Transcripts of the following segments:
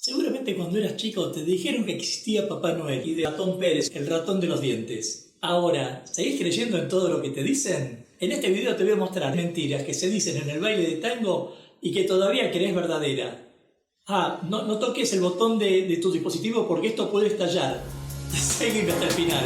Seguramente cuando eras chico te dijeron que existía Papá Noel y de Ratón Pérez, el ratón de los dientes. Ahora, ¿seguís creyendo en todo lo que te dicen? En este video te voy a mostrar mentiras que se dicen en el baile de tango y que todavía crees verdadera. No toques el botón de tu dispositivo porque esto puede estallar. Seguime hasta el final.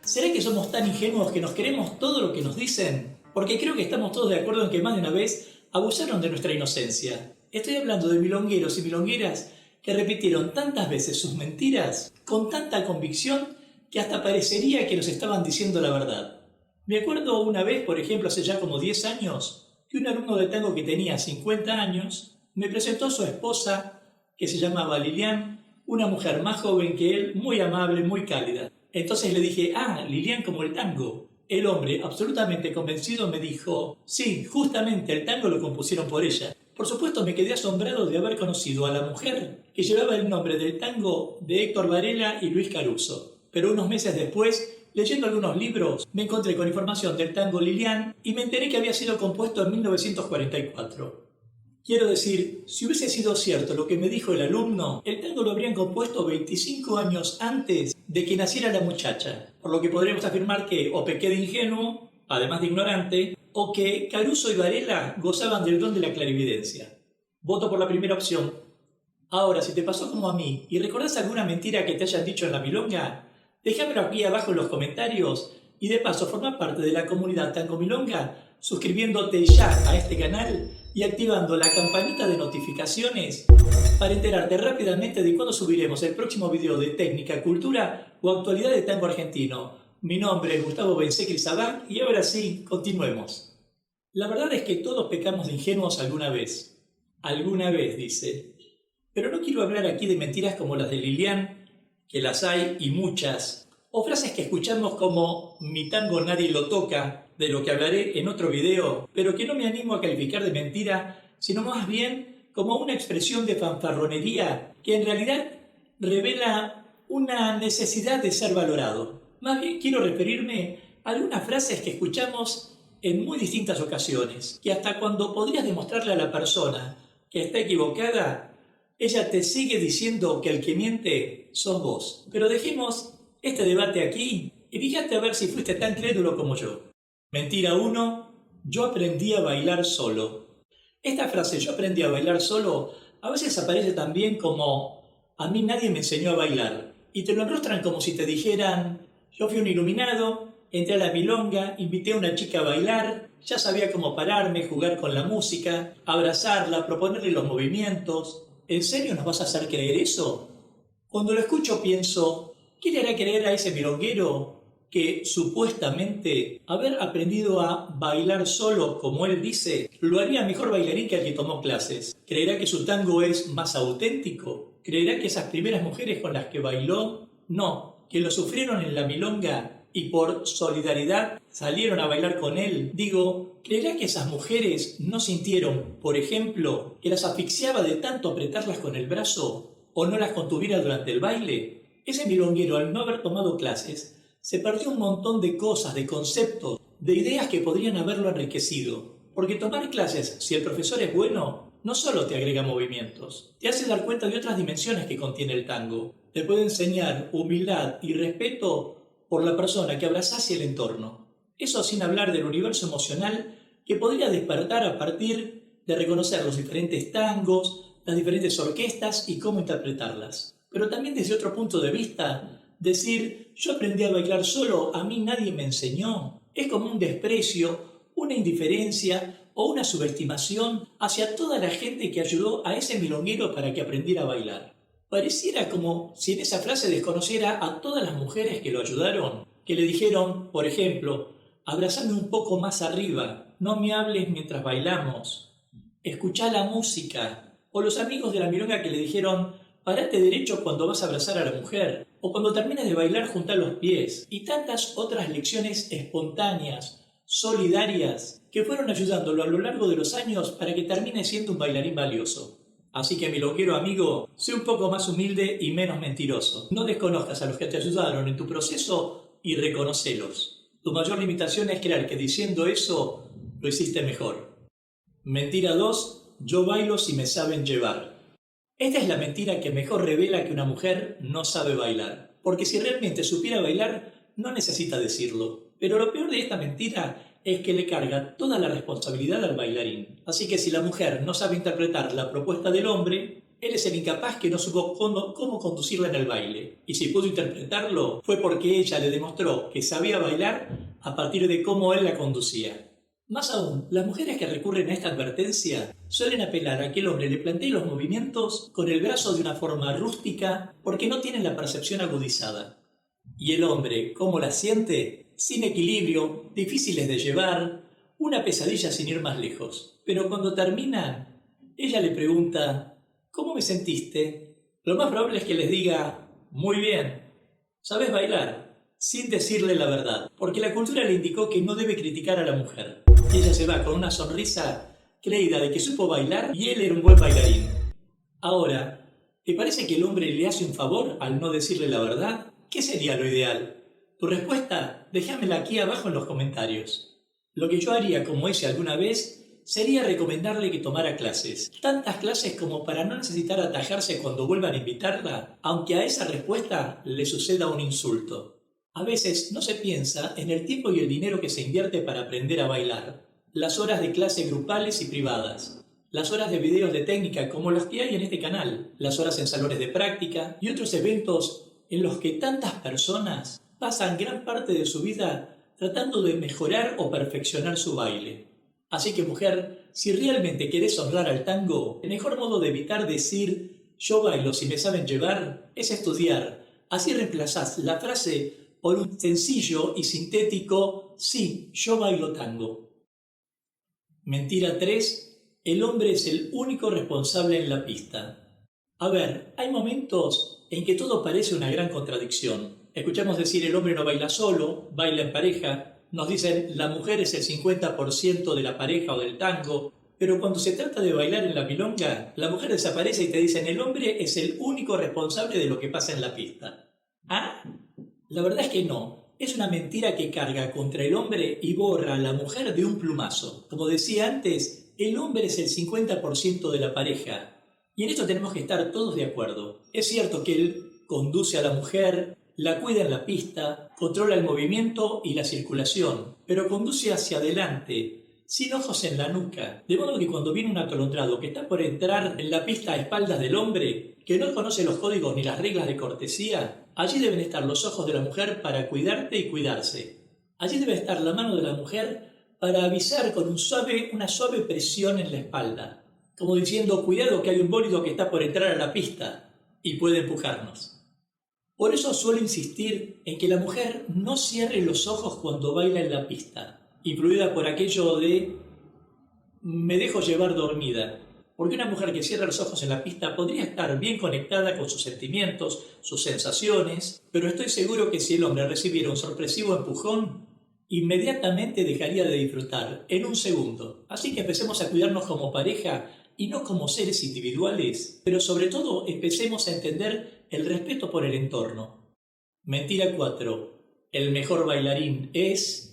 ¿Será que somos tan ingenuos que nos creemos todo lo que nos dicen? Porque creo que estamos todos de acuerdo en que más de una vez abusaron de nuestra inocencia. Estoy hablando de milongueros y milongueras que repitieron tantas veces sus mentiras con tanta convicción que hasta parecería que nos estaban diciendo la verdad. Me acuerdo una vez, por ejemplo, hace ya como 10 años, que un alumno de tango que tenía 50 años me presentó a su esposa, que se llamaba Lilian, una mujer más joven que él, muy amable, muy cálida. Entonces le dije, Lilian como el tango. El hombre, absolutamente convencido, me dijo, sí, justamente el tango lo compusieron por ella. Por supuesto me quedé asombrado de haber conocido a la mujer que llevaba el nombre del tango de Héctor Varela y Luis Caruso. Pero unos meses después, leyendo algunos libros, me encontré con información del tango Lilian y me enteré que había sido compuesto en 1944. Quiero decir, si hubiese sido cierto lo que me dijo el alumno, el tango lo habrían compuesto 25 años antes de que naciera la muchacha, por lo que podríamos afirmar que o pequé de ingenuo, además de ignorante, o que Caruso y Varela gozaban del don de la clarividencia. Voto por la primera opción. Ahora, si te pasó como a mí y recordás alguna mentira que te hayan dicho en la milonga, déjamelo aquí abajo en los comentarios y de paso forma parte de la comunidad Tango Milonga suscribiéndote ya a este canal y activando la campanita de notificaciones para enterarte rápidamente de cuándo subiremos el próximo video de técnica, cultura o actualidad de tango argentino. Mi nombre es Gustavo Bensecri-Sabán y ahora sí, continuemos. La verdad es que todos pecamos de ingenuos alguna vez. Alguna vez, dice. Pero no quiero hablar aquí de mentiras como las de Lilian, que las hay y muchas, o frases que escuchamos como mi tango nadie lo toca, de lo que hablaré en otro video, pero que no me animo a calificar de mentira, sino más bien como una expresión de fanfarronería que en realidad revela una necesidad de ser valorado. Más bien quiero referirme a algunas frases que escuchamos en muy distintas ocasiones, que hasta cuando podrías demostrarle a la persona que está equivocada, ella te sigue diciendo que el que miente sos vos. Pero dejemos este debate aquí y fíjate a ver si fuiste tan crédulo como yo. Mentira 1. Yo aprendí a bailar solo. Esta frase, yo aprendí a bailar solo, a veces aparece también como a mí nadie me enseñó a bailar. Y te lo enrostran como si te dijeran, yo fui un iluminado, entré a la milonga, invité a una chica a bailar, ya sabía cómo pararme, jugar con la música, abrazarla, proponerle los movimientos. ¿En serio nos vas a hacer creer eso? Cuando lo escucho pienso, ¿qué le hará creer a ese milonguero que supuestamente haber aprendido a bailar solo, como él dice, lo haría mejor bailarín que el que tomó clases? ¿Creerá que su tango es más auténtico? ¿Creerá que esas primeras mujeres con las que bailó, no, que lo sufrieron en la milonga y por solidaridad salieron a bailar con él? Digo, ¿creerá que esas mujeres no sintieron, por ejemplo, que las asfixiaba de tanto apretarlas con el brazo o no las contuviera durante el baile? Ese milonguero, al no haber tomado clases, se perdió un montón de cosas, de conceptos, de ideas que podrían haberlo enriquecido. Porque tomar clases, si el profesor es bueno, no solo te agrega movimientos, te hace dar cuenta de otras dimensiones que contiene el tango. Te puede enseñar humildad y respeto por la persona que abrazás y el entorno. Eso sin hablar del universo emocional que podría despertar a partir de reconocer los diferentes tangos, las diferentes orquestas y cómo interpretarlas. Pero también desde otro punto de vista, decir, yo aprendí a bailar solo, a mí nadie me enseñó, es como un desprecio, una indiferencia o una subestimación hacia toda la gente que ayudó a ese milonguero para que aprendiera a bailar. Pareciera como si en esa frase desconociera a todas las mujeres que lo ayudaron, que le dijeron, por ejemplo, abrazame un poco más arriba, no me hables mientras bailamos, escuchá la música, o los amigos de la milonga que le dijeron, parate derecho cuando vas a abrazar a la mujer, o cuando termines de bailar junta los pies, y tantas otras lecciones espontáneas, solidarias, que fueron ayudándolo a lo largo de los años para que termine siendo un bailarín valioso. Así que milonguero amigo, sé un poco más humilde y menos mentiroso. No desconozcas a los que te ayudaron en tu proceso y reconocelos. Tu mayor limitación es creer que diciendo eso lo hiciste mejor. Mentira 2. yo bailo si me saben llevar. Esta es la mentira que mejor revela que una mujer no sabe bailar. Porque si realmente supiera bailar, no necesita decirlo. Pero lo peor de esta mentira es que le carga toda la responsabilidad al bailarín. Así que si la mujer no sabe interpretar la propuesta del hombre, él es el incapaz que no supo cómo conducirla en el baile. Y si pudo interpretarlo, fue porque ella le demostró que sabía bailar a partir de cómo él la conducía. Más aún, las mujeres que recurren a esta advertencia suelen apelar a que el hombre le plantee los movimientos con el brazo de una forma rústica porque no tienen la percepción agudizada. Y el hombre, ¿cómo la siente? Sin equilibrio, difíciles de llevar, una pesadilla sin ir más lejos. Pero cuando terminan, ella le pregunta, ¿cómo me sentiste? Lo más probable es que les diga, muy bien, ¿sabes bailar? Sin decirle la verdad, porque la cultura le indicó que no debe criticar a la mujer. Y ella se va con una sonrisa creída de que supo bailar y él era un buen bailarín. Ahora, ¿te parece que el hombre le hace un favor al no decirle la verdad? ¿Qué sería lo ideal? Tu respuesta, déjamela aquí abajo en los comentarios. Lo que yo haría como hice alguna vez sería recomendarle que tomara clases. Tantas clases como para no necesitar atajarse cuando vuelvan a invitarla, aunque a esa respuesta le suceda un insulto. A veces no se piensa en el tiempo y el dinero que se invierte para aprender a bailar, las horas de clase grupales y privadas, las horas de videos de técnica como los que hay en este canal, las horas en salones de práctica y otros eventos en los que tantas personas pasan gran parte de su vida tratando de mejorar o perfeccionar su baile. Así que mujer, si realmente querés honrar al tango, el mejor modo de evitar decir yo bailo si me saben llevar es estudiar. Así reemplazás la frase por un sencillo y sintético sí, yo bailo tango. Mentira 3. El hombre es el único responsable en la pista. A ver, hay momentos en que todo parece una gran contradicción. Escuchamos decir el hombre no baila solo, baila en pareja. Nos dicen la mujer es el 50% de la pareja o del tango. Pero cuando se trata de bailar en la milonga, la mujer desaparece y te dicen el hombre es el único responsable de lo que pasa en la pista. ¿Ah? La verdad es que no. Es una mentira que carga contra el hombre y borra a la mujer de un plumazo. Como decía antes, el hombre es el 50% de la pareja. Y en esto tenemos que estar todos de acuerdo. Es cierto que él conduce a la mujer, la cuida en la pista, controla el movimiento y la circulación, pero conduce hacia adelante, sin ojos en la nuca. De modo que cuando viene un atolondrado que está por entrar en la pista a espaldas del hombre, que no conoce los códigos ni las reglas de cortesía, allí deben estar los ojos de la mujer para cuidarte y cuidarse. Allí debe estar la mano de la mujer para avisar con una suave presión en la espalda, como diciendo, cuidado que hay un bólido que está por entrar a la pista y puede empujarnos. Por eso suelo insistir en que la mujer no cierre los ojos cuando baila en la pista, influida por aquello de me dejo llevar dormida. Porque una mujer que cierra los ojos en la pista podría estar bien conectada con sus sentimientos, sus sensaciones, pero estoy seguro que si el hombre recibiera un sorpresivo empujón, inmediatamente dejaría de disfrutar, en un segundo. Así que empecemos a cuidarnos como pareja y no como seres individuales, pero sobre todo empecemos a entender el respeto por el entorno. Mentira 4. El mejor bailarín es...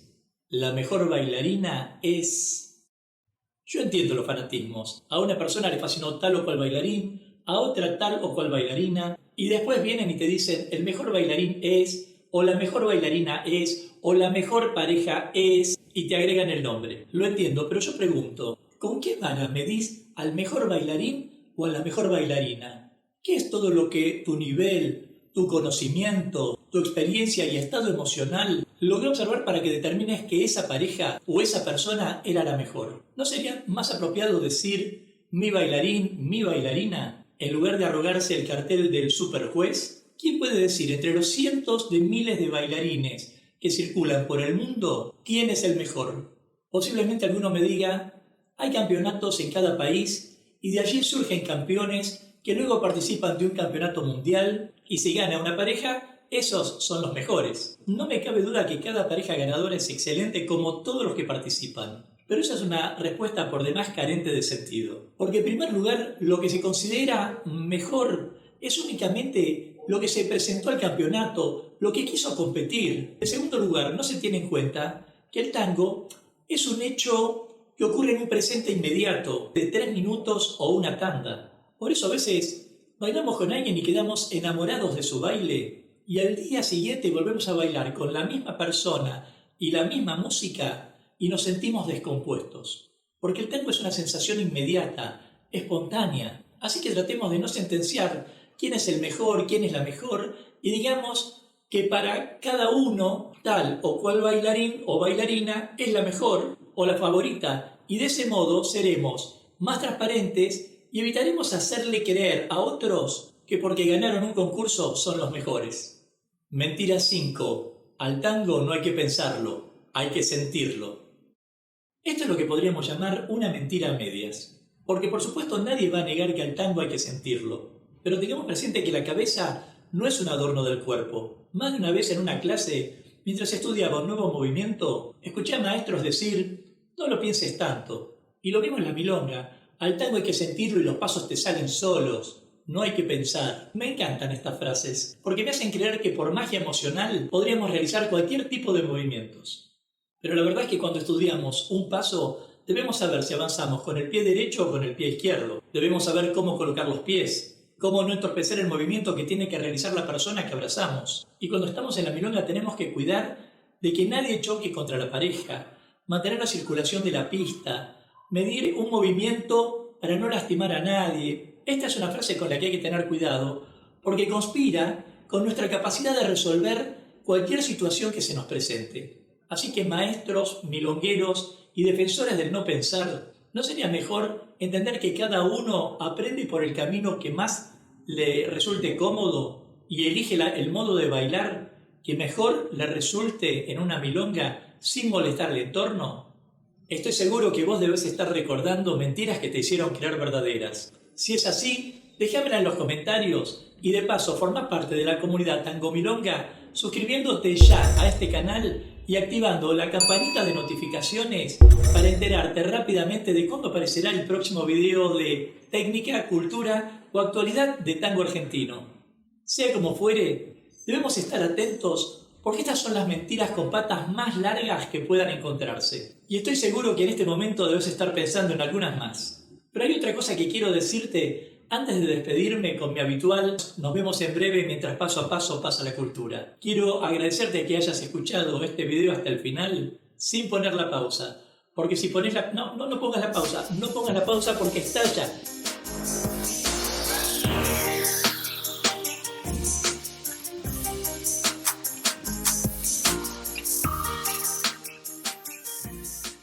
La mejor bailarina es... Yo entiendo los fanatismos. A una persona le fascinó tal o cual bailarín, a otra tal o cual bailarina, y después vienen y te dicen el mejor bailarín es, o la mejor bailarina es, o la mejor pareja es, y te agregan el nombre. Lo entiendo, pero yo pregunto, ¿con qué vara medís al mejor bailarín o a la mejor bailarina? ¿Qué es todo lo que tu nivel, tu conocimiento, tu experiencia y estado emocional logró observar para que determines que esa pareja o esa persona era la mejor? ¿No sería más apropiado decir mi bailarín, mi bailarina, en lugar de arrogarse el cartel del superjuez? ¿Quién puede decir entre los cientos de miles de bailarines que circulan por el mundo quién es el mejor? Posiblemente alguno me diga, hay campeonatos en cada país y de allí surgen campeones que luego participan de un campeonato mundial y si gana una pareja, esos son los mejores. No me cabe duda que cada pareja ganadora es excelente como todos los que participan. Pero esa es una respuesta por demás carente de sentido. Porque en primer lugar, lo que se considera mejor es únicamente lo que se presentó al campeonato, lo que quiso competir. En segundo lugar, no se tiene en cuenta que el tango es un hecho que ocurre en un presente inmediato, de 3 minutos o una tanda. Por eso a veces bailamos con alguien y quedamos enamorados de su baile, y al día siguiente volvemos a bailar con la misma persona y la misma música y nos sentimos descompuestos. Porque el tango es una sensación inmediata, espontánea. Así que tratemos de no sentenciar quién es el mejor, quién es la mejor, y digamos que para cada uno tal o cual bailarín o bailarina es la mejor o la favorita, y de ese modo seremos más transparentes y evitaremos hacerle creer a otros que porque ganaron un concurso son los mejores. Mentira 5. Al tango no hay que pensarlo, hay que sentirlo. Esto es lo que podríamos llamar una mentira a medias, porque por supuesto nadie va a negar que al tango hay que sentirlo, pero tengamos presente que la cabeza no es un adorno del cuerpo. Más de una vez en una clase, mientras estudiaba un nuevo movimiento, escuché a maestros decir: no lo pienses tanto. Y lo mismo en la milonga, al tango hay que sentirlo y los pasos te salen solos. No hay que pensar. Me encantan estas frases, porque me hacen creer que por magia emocional podríamos realizar cualquier tipo de movimientos. Pero la verdad es que cuando estudiamos un paso, debemos saber si avanzamos con el pie derecho o con el pie izquierdo. Debemos saber cómo colocar los pies, cómo no entorpecer el movimiento que tiene que realizar la persona que abrazamos. Y cuando estamos en la milonga tenemos que cuidar de que nadie choque contra la pareja, mantener la circulación de la pista, medir un movimiento para no lastimar a nadie. Esta es una frase con la que hay que tener cuidado, porque conspira con nuestra capacidad de resolver cualquier situación que se nos presente. Así que maestros, milongueros y defensores del no pensar, ¿no sería mejor entender que cada uno aprende por el camino que más le resulte cómodo y elige el modo de bailar que mejor le resulte en una milonga sin molestar al entorno? Estoy seguro que vos debes estar recordando mentiras que te hicieron creer verdaderas. Si es así, déjamela en los comentarios y de paso forma parte de la comunidad Tango Milonga suscribiéndote ya a este canal y activando la campanita de notificaciones para enterarte rápidamente de cuándo aparecerá el próximo video de técnica, cultura o actualidad de tango argentino. Sea como fuere, debemos estar atentos porque estas son las mentiras con patas más largas que puedan encontrarse. Y estoy seguro que en este momento debes estar pensando en algunas más. Pero hay otra cosa que quiero decirte antes de despedirme con mi habitual nos vemos en breve mientras paso a paso pasa la cultura. Quiero agradecerte que hayas escuchado este video hasta el final sin poner la pausa. Porque si pones la... No pongas la pausa. No pongas la pausa porque estalla